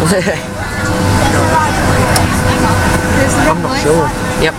I'm not sure. Yep.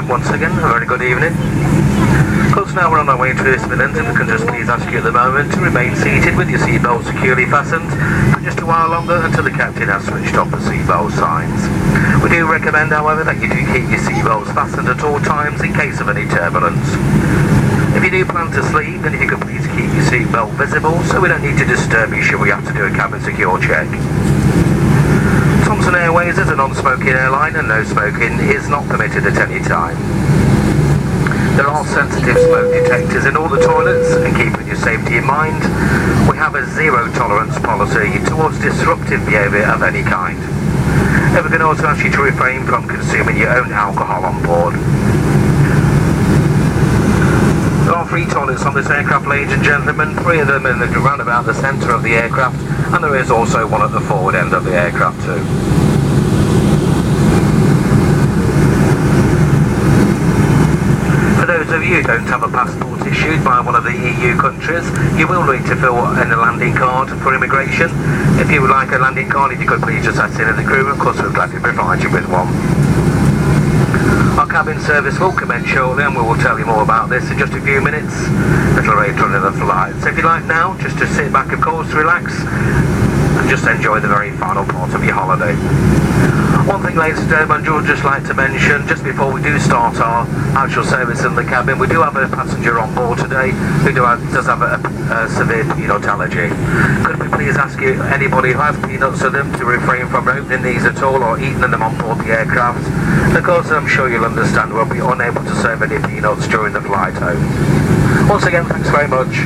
Once again, a very good evening. Of course, now we're on our way to this minute, if we can just please ask you at the moment to remain seated with your seatbelt securely fastened for just a while longer until the captain has switched off the seatbelt signs. We do recommend, however, that you do keep your seatbelts fastened at all times in case of any turbulence. If you do plan to sleep, then if you could please keep your seatbelt visible so we don't need to disturb you should we have to do a cabin secure check. Thomson Airways is a non-smoking airline and no smoking is not permitted at any time. There are sensitive smoke detectors in all the toilets, and keeping your safety in mind, we have a zero tolerance policy towards disruptive behaviour of any kind. And we can also ask you to refrain from consuming your own alcohol on board. There are 3 toilets on this aircraft, ladies and gentlemen, 3 of them in the round about the centre of the aircraft, and there is also one at the forward end of the aircraft too. For those of you who don't have a passport issued by one of the EU countries, you will need to fill in a landing card for immigration. If you would like a landing card, if you could please just ask in at the crew, of course we'll gladly provide you with one. Our cabin service will commence shortly and we will tell you more about this in just a few minutes, a little later on in the flight. So if you'd like now, just to sit back of course, relax, and just enjoy the very final part of your holiday. One thing, ladies and gentlemen, I would just like to mention, just before we do start our actual service in the cabin, we do have a passenger on board today who does have a severe peanut allergy. Could we please ask you, anybody who has peanuts with them, to refrain from opening these at all or eating them on board the aircraft? Of course, I'm sure you'll understand we'll be unable to serve any peanuts during the flight home. Once again, thanks very much.